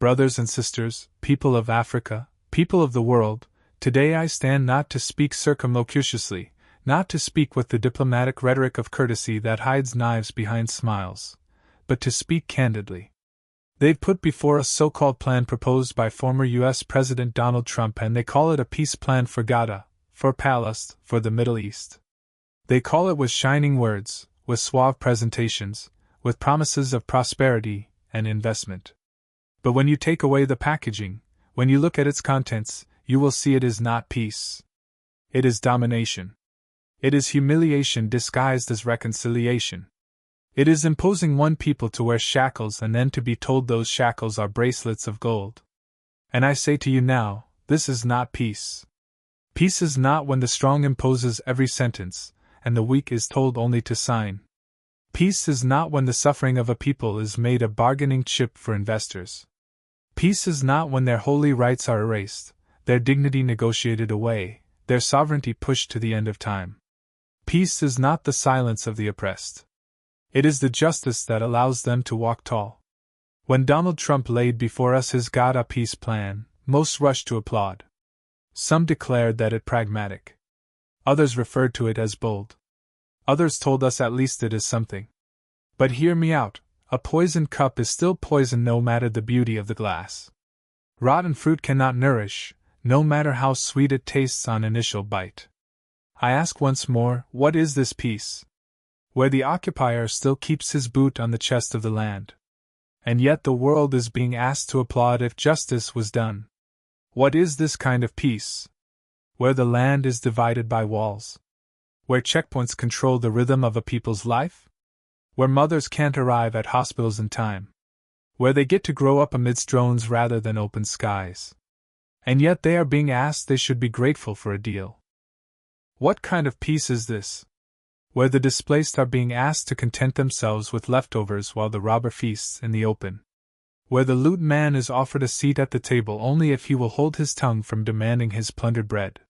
Brothers and sisters, people of Africa, people of the world, today I stand not to speak circumlocuciously, not to speak with the diplomatic rhetoric of courtesy that hides knives behind smiles, but to speak candidly. They've put before us so-called plan proposed by former U.S. President Donald Trump, and they call it a peace plan for Gaza, for Palestine, for the Middle East. They call it with shining words, with suave presentations, with promises of prosperity and investment. But when you take away the packaging, when you look at its contents, you will see it is not peace. It is domination. It is humiliation disguised as reconciliation. It is imposing one people to wear shackles and then to be told those shackles are bracelets of gold. And I say to you now, this is not peace. Peace is not when the strong imposes every sentence, and the weak is told only to sign. Peace is not when the suffering of a people is made a bargaining chip for investors. Peace is not when their holy rights are erased, their dignity negotiated away, their sovereignty pushed to the end of time. Peace is not the silence of the oppressed. It is the justice that allows them to walk tall. When Donald Trump laid before us his Gaza peace plan, most rushed to applaud. Some declared that it pragmatic. Others referred to it as bold. Others told us at least it is something. But hear me out, a poisoned cup is still poison no matter the beauty of the glass. Rotten fruit cannot nourish, no matter how sweet it tastes on initial bite. I ask once more, what is this peace? Where the occupier still keeps his boot on the chest of the land. And yet the world is being asked to applaud if justice was done. What is this kind of peace? Where the land is divided by walls? Where checkpoints control the rhythm of a people's life? Where mothers can't arrive at hospitals in time? Where they get to grow up amidst drones rather than open skies? And yet they are being asked they should be grateful for a deal. What kind of peace is this? Where the displaced are being asked to content themselves with leftovers while the robber feasts in the open. Where the loot man is offered a seat at the table only if he will hold his tongue from demanding his plundered bread.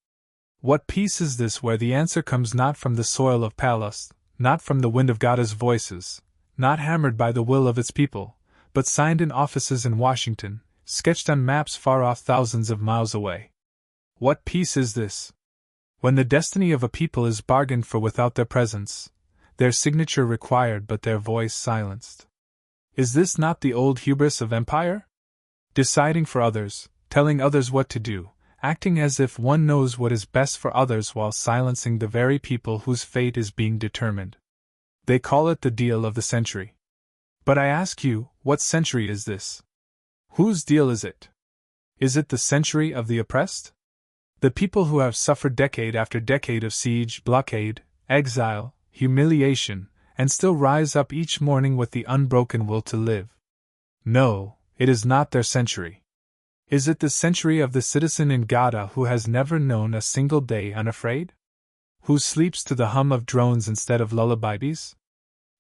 What peace is this where the answer comes not from the soil of Palestine, not from the wind of Gaza's voices, not hammered by the will of its people, but signed in offices in Washington, sketched on maps far off thousands of miles away? What peace is this? When the destiny of a people is bargained for without their presence, their signature required but their voice silenced. Is this not the old hubris of empire? Deciding for others, telling others what to do, acting as if one knows what is best for others while silencing the very people whose fate is being determined. They call it the deal of the century. But I ask you, what century is this? Whose deal is it? Is it the century of the oppressed? The people who have suffered decade after decade of siege, blockade, exile, humiliation, and still rise up each morning with the unbroken will to live. No, it is not their century. Is it the century of the citizen in Gaza who has never known a single day unafraid? Who sleeps to the hum of drones instead of lullabies?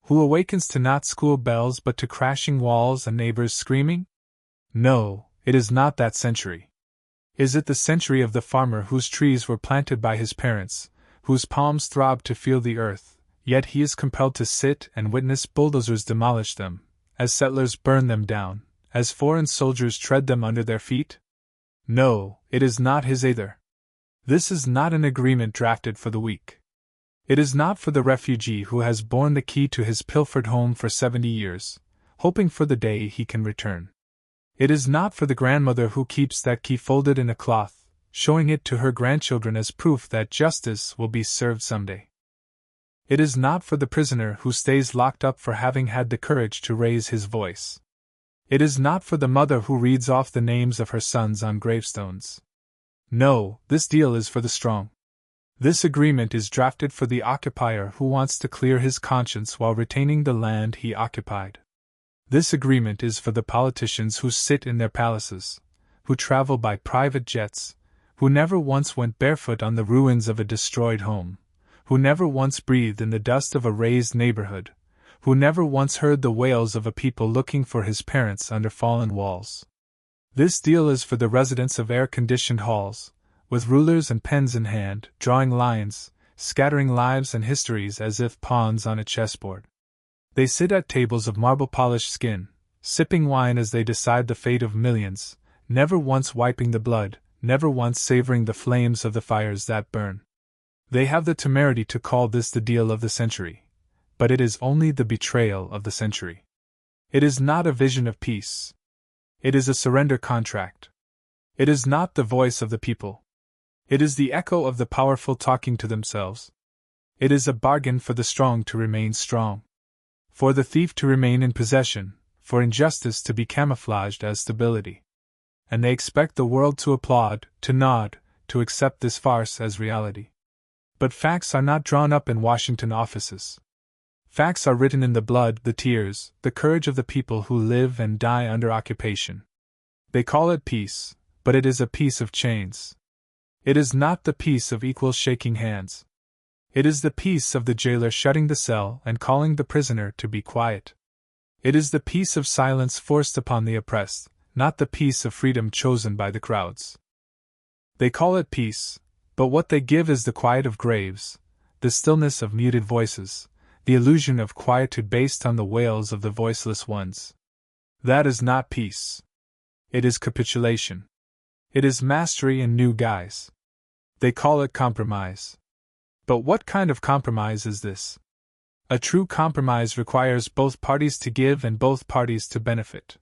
Who awakens to not school bells but to crashing walls and neighbors screaming? No, it is not that century. Is it the century of the farmer whose trees were planted by his parents, whose palms throb to feel the earth, yet he is compelled to sit and witness bulldozers demolish them, as settlers burn them down, as foreign soldiers tread them under their feet? No, it is not his either. This is not an agreement drafted for the weak. It is not for the refugee who has borne the key to his pilfered home for 70 years, hoping for the day he can return. It is not for the grandmother who keeps that key folded in a cloth, showing it to her grandchildren as proof that justice will be served someday. It is not for the prisoner who stays locked up for having had the courage to raise his voice. It is not for the mother who reads off the names of her sons on gravestones. No, this deal is for the strong. This agreement is drafted for the occupier who wants to clear his conscience while retaining the land he occupied. This agreement is for the politicians who sit in their palaces, who travel by private jets, who never once went barefoot on the ruins of a destroyed home, who never once breathed in the dust of a razed neighborhood, who never once heard the wails of a people looking for his parents under fallen walls. This deal is for the residents of air-conditioned halls, with rulers and pens in hand, drawing lines, scattering lives and histories as if pawns on a chessboard. They sit at tables of marble-polished skin, sipping wine as they decide the fate of millions, never once wiping the blood, never once savoring the flames of the fires that burn. They have the temerity to call this the deal of the century, but it is only the betrayal of the century. It is not a vision of peace. It is a surrender contract. It is not the voice of the people. It is the echo of the powerful talking to themselves. It is a bargain for the strong to remain strong, for the thief to remain in possession, for injustice to be camouflaged as stability. And they expect the world to applaud, to nod, to accept this farce as reality. But facts are not drawn up in Washington offices. Facts are written in the blood, the tears, the courage of the people who live and die under occupation. They call it peace, but it is a peace of chains. It is not the peace of equal shaking hands. It is the peace of the jailer shutting the cell and calling the prisoner to be quiet. It is the peace of silence forced upon the oppressed, not the peace of freedom chosen by the crowds. They call it peace, but what they give is the quiet of graves, the stillness of muted voices, the illusion of quietude based on the wails of the voiceless ones. That is not peace. It is capitulation. It is mastery in new guise. They call it compromise. But what kind of compromise is this? A true compromise requires both parties to give and both parties to benefit.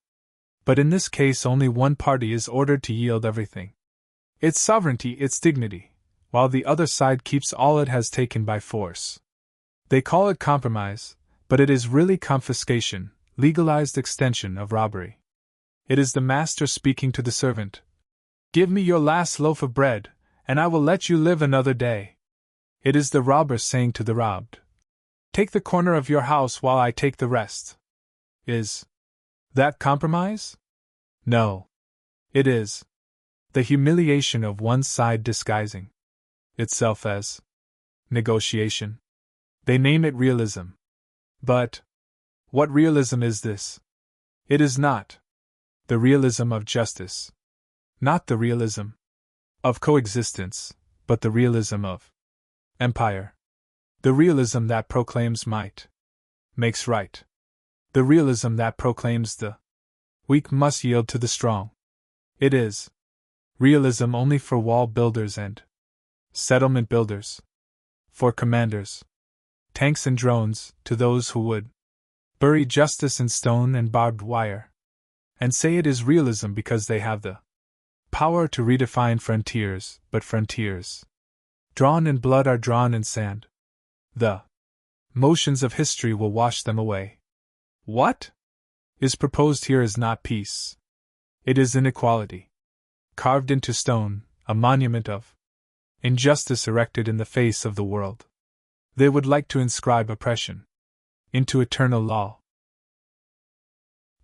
But in this case, only one party is ordered to yield everything: its sovereignty, its dignity, while the other side keeps all it has taken by force. They call it compromise, but it is really confiscation, legalized extension of robbery. It is the master speaking to the servant: "Give me your last loaf of bread, and I will let you live another day." It is the robber saying to the robbed: "Take the corner of your house while I take the rest." Is that compromise? No. It is the humiliation of one side disguising itself as negotiation. They name it realism. But what realism is this? It is not the realism of justice, not the realism of coexistence, but the realism of empire. The realism that proclaims might makes right. The realism that proclaims the weak must yield to the strong. It is realism only for wall builders and settlement builders, for commanders, tanks and drones, to those who would bury justice in stone and barbed wire, and say it is realism because they have the power to redefine frontiers, but frontiers drawn in blood are drawn in sand. The motions of history will wash them away. What is proposed here is not peace. It is inequality, carved into stone, a monument of injustice erected in the face of the world. They would like to inscribe oppression into eternal law,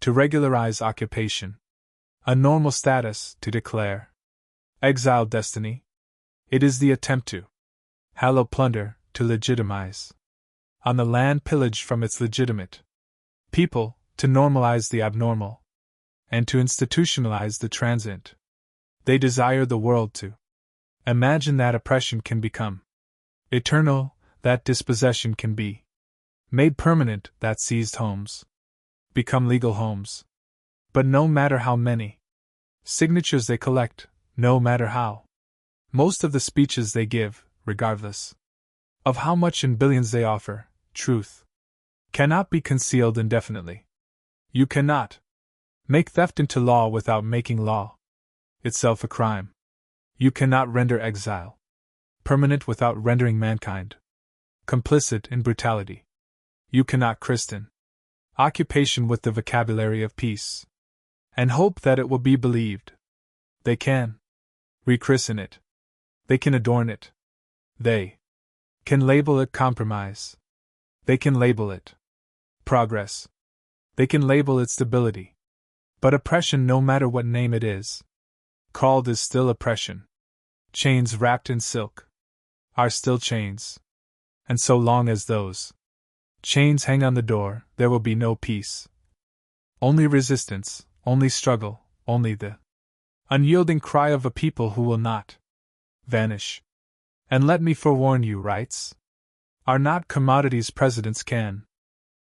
to regularize occupation, a normal status, to declare exile destiny. It is the attempt to hallow plunder, to legitimize on the land pillaged from its legitimate people, to normalize the abnormal, and to institutionalize the transient. They desire the world to imagine that oppression can become eternal, that dispossession can be made permanent, that seized homes become legal homes. But no matter how many signatures they collect, no matter how most of the speeches they give, regardless of how much in billions they offer, truth cannot be concealed indefinitely. You cannot make theft into law without making law itself a crime. You cannot render exile permanent without rendering mankind complicit in brutality. You cannot christen occupation with the vocabulary of peace and hope that it will be believed. They can rechristen it. They can adorn it. They can label it compromise. They can label it progress. They can label it stability. But oppression, no matter what name it is called, is still oppression. Chains wrapped in silk are still chains. And so long as those chains hang on the door, there will be no peace. Only resistance, only struggle, only the unyielding cry of a people who will not vanish. And let me forewarn you, rights are not commodities presidents can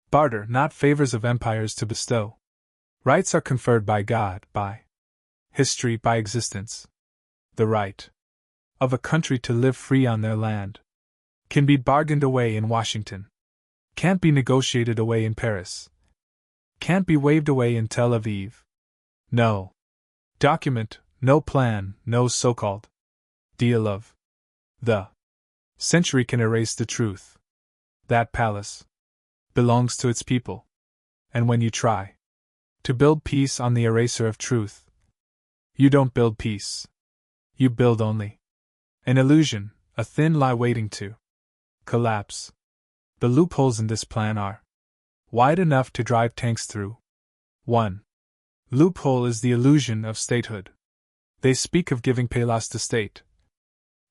barter, not favors of empires to bestow. Rights are conferred by God, by history, by existence. The right of a country to live free on their land can be bargained away in Washington, can't be negotiated away in Paris, can't be waved away in Tel Aviv. No document, no plan, no so-called deal of the century can erase the truth. That palace belongs to its people. And when you try to build peace on the eraser of truth, you don't build peace. You build only an illusion, a thin lie waiting to collapse. The loopholes in this plan are wide enough to drive tanks through. 1. Loophole is the illusion of statehood. They speak of giving Palas to state.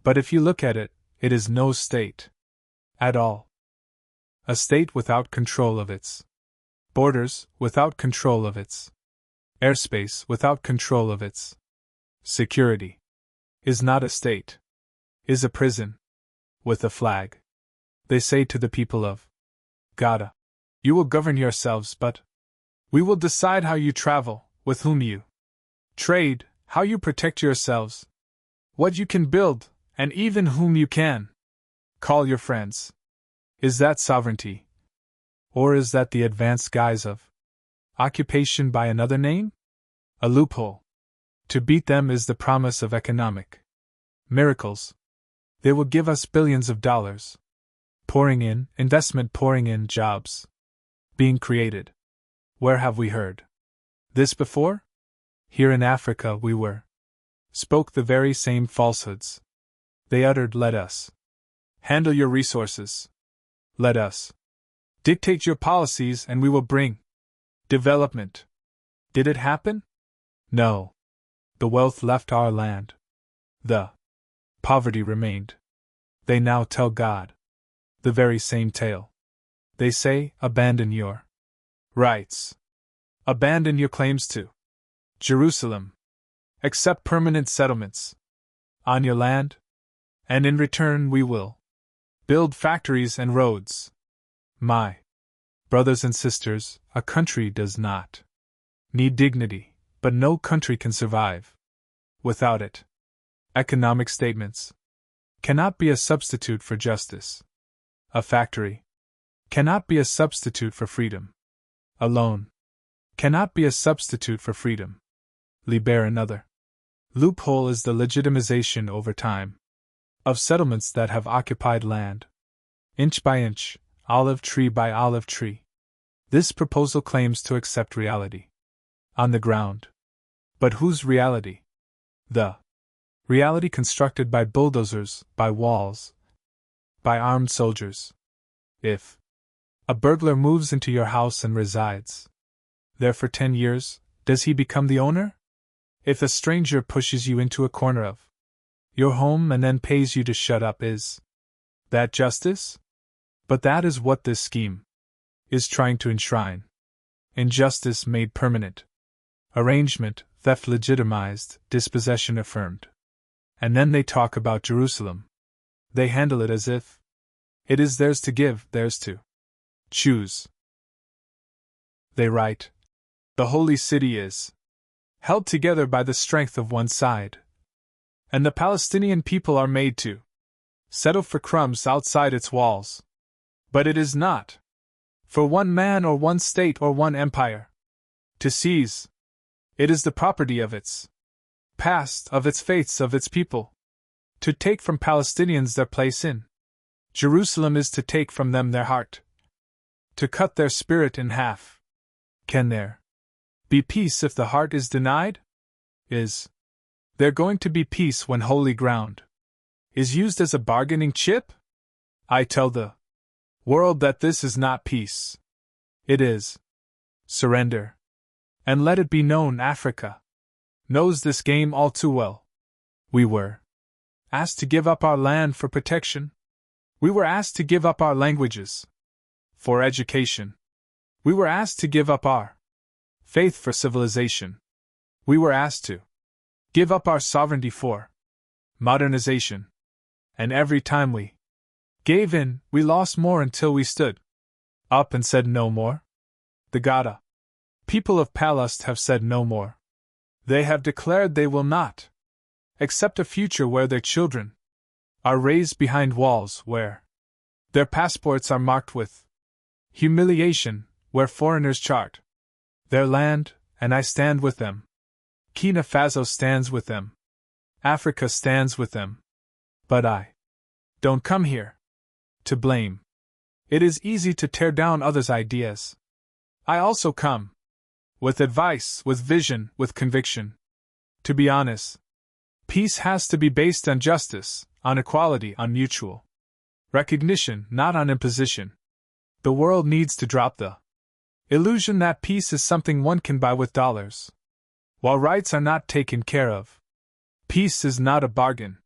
But if you look at it, it is no state at all. A state without control of its borders, without control of its airspace, without control of its security, is not a state, is a prison with a flag. They say to the people of Gaza, you will govern yourselves, but we will decide how you travel, with whom you trade, how you protect yourselves, what you can build, and even whom you can call your friends. Is that sovereignty? Or is that the advanced guise of occupation by another name? A loophole. To beat them is the promise of economic miracles. They will give us billions of dollars. Pouring in, investment pouring in, jobs being created. Where have we heard this before? Here in Africa we spoke the very same falsehoods. They uttered, let us handle your resources. Let us dictate your policies and we will bring development. Did it happen? No. The wealth left our land. The poverty remained. They now tell God the very same tale. They say, abandon your rights. Abandon your claims to Jerusalem. Accept permanent settlements on your land, and in return we will build factories and roads. My brothers and sisters, a country does not need dignity, but no country can survive without it. Economic statements cannot be a substitute for justice. A factory cannot be a substitute for freedom. A loan cannot be a substitute for freedom. Liber another. Loophole is the legitimization over time of settlements that have occupied land, inch by inch, olive tree by olive tree. This proposal claims to accept reality on the ground. But whose reality? The reality constructed by bulldozers, by walls, by armed soldiers. If a burglar moves into your house and resides there for 10 years, does he become the owner? If a stranger pushes you into a corner of your home and then pays you to shut up, is that justice? But that is what this scheme is trying to enshrine. Injustice made permanent. Arrangement, theft legitimized, dispossession affirmed. And then they talk about Jerusalem. They handle it as if it is theirs to give, theirs to choose. They write, the holy city is held together by the strength of one side, and the Palestinian people are made to settle for crumbs outside its walls. But it is not for one man or one state or one empire to seize. It is the property of its past, of its faiths, of its people. To take from Palestinians their place in Jerusalem is to take from them their heart, to cut their spirit in half. Can there be peace if the heart is denied? Is there going to be peace when holy ground is used as a bargaining chip? I tell the world that this is not peace. It is surrender. And let it be known, Africa knows this game all too well. We were asked to give up our land for protection. We were asked to give up our languages for education. We were asked to give up our faith for civilization. We were asked to give up our sovereignty for modernization. And every time we gave in, we lost more until we stood up and said no more. The Gaza people of Palestine have said no more. They have declared they will not accept a future where their children are raised behind walls, where their passports are marked with humiliation, where foreigners chart their land, and I stand with them. Burkina Faso stands with them. Africa stands with them. But I don't come here to blame. It is easy to tear down others' ideas. I also come with advice, with vision, with conviction. To be honest, peace has to be based on justice, on equality, on mutual recognition, not on imposition. The world needs to drop the illusion that peace is something one can buy with dollars, while rights are not taken care of. Peace is not a bargain.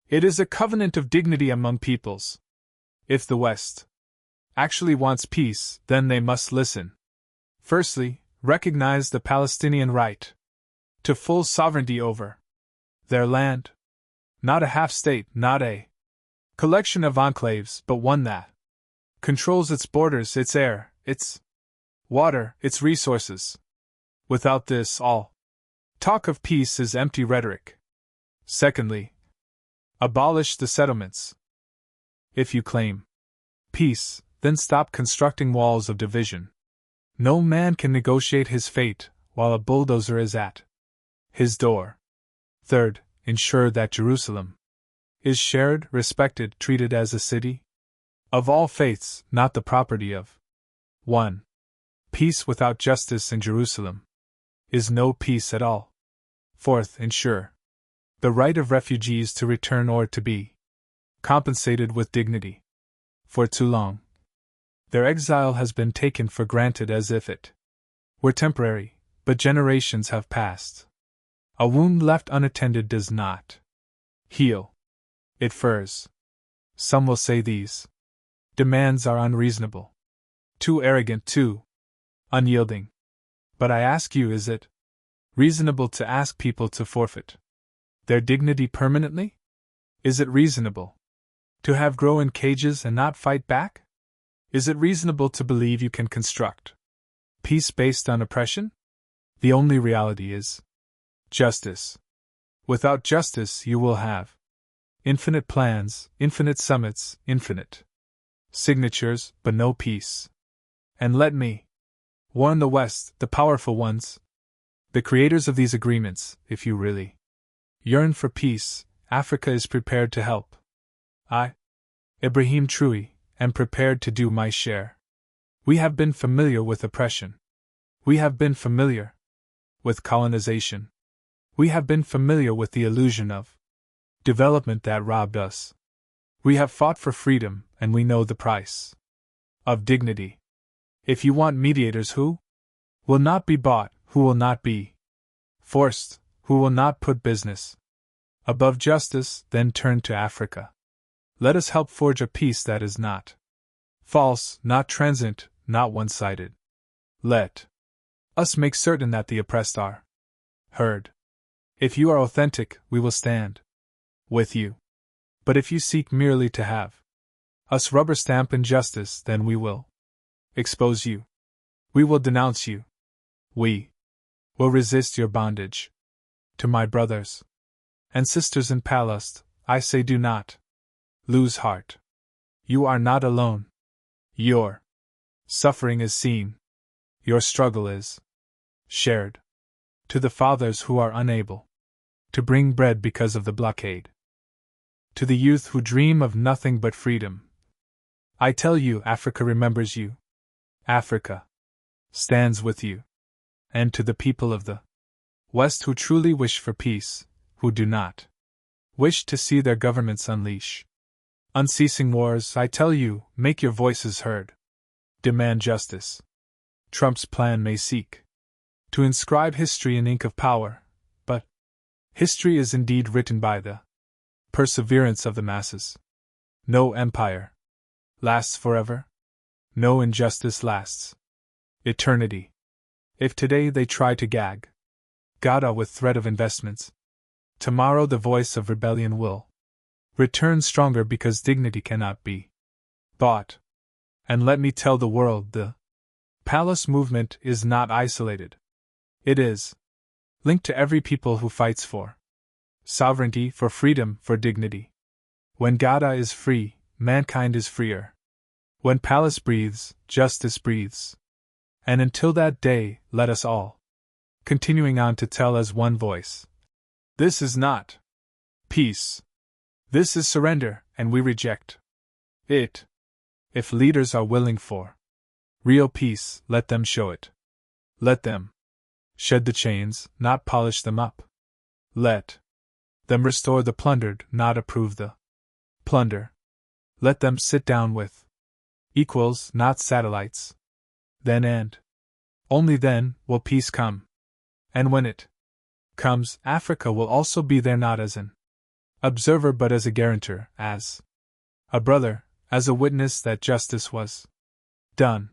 It is a covenant of dignity among peoples. If the West actually wants peace, then they must listen. Firstly, recognize the Palestinian right to full sovereignty over their land. Not a half-state, not a collection of enclaves, but one that controls its borders, its air, its water, its resources. Without this, all talk of peace is empty rhetoric. Secondly, abolish the settlements. If you claim peace, then stop constructing walls of division. No man can negotiate his fate while a bulldozer is at his door. Third, ensure that Jerusalem is shared, respected, treated as a city of all faiths, not the property of one. Peace without justice in Jerusalem is no peace at all. Fourth, ensure the right of refugees to return or to be compensated with dignity. For too long, their exile has been taken for granted as if it were temporary, but generations have passed. A wound left unattended does not heal. It furs. Some will say these demands are unreasonable, too arrogant, too unyielding. But I ask you, is it reasonable to ask people to forfeit their dignity permanently? Is it reasonable to have grow in cages and not fight back? Is it reasonable to believe you can construct peace based on oppression? The only reality is justice. Without justice, you will have infinite plans, infinite summits, infinite signatures, but no peace. And let me warn the West, the powerful ones, the creators of these agreements, if you really yearn for peace, Africa is prepared to help. I, Ibrahim Traoré, am prepared to do my share. We have been familiar with oppression. We have been familiar with colonization. We have been familiar with the illusion of development that robbed us. We have fought for freedom, and we know the price of dignity. If you want mediators who will not be bought, who will not be forced, who will not put business above justice, then turn to Africa. Let us help forge a peace that is not false, not transient, not one-sided. Let us make certain that the oppressed are heard. If you are authentic, we will stand with you. But if you seek merely to have us rubber stamp injustice, then we will expose you. We will denounce you. We will resist your bondage. To my brothers and sisters in Palestine, I say, do not lose heart. You are not alone. Your suffering is seen. Your struggle is shared. To the fathers who are unable to bring bread because of the blockade, to the youth who dream of nothing but freedom, I tell you, Africa remembers you. Africa stands with you. And to the people of the West who truly wish for peace, who do not wish to see their governments unleash unceasing wars, I tell you, make your voices heard. Demand justice. Trump's plan may seek to inscribe history in ink of power, but history is indeed written by the perseverance of the masses. No empire lasts forever. No injustice lasts eternity. If today they try to gag Gaza with threat of investments, tomorrow the voice of rebellion will return stronger, because dignity cannot be bought. And let me tell the world, the Palace movement is not isolated. It is linked to every people who fights for sovereignty, for freedom, for dignity. When Gaza is free, mankind is freer. When Palace breathes, justice breathes. And until that day, let us all, continuing on to tell as one voice, this is not peace. This is surrender, and we reject it. If leaders are willing for real peace, let them show it. Let them shed the chains, not polish them up. Let them restore the plundered, not approve the plunder. Let them sit down with equals, not satellites. Then and only then will peace come. And when it comes, Africa will also be there, not as an observer but as a guarantor, as a brother, as a witness that justice was done.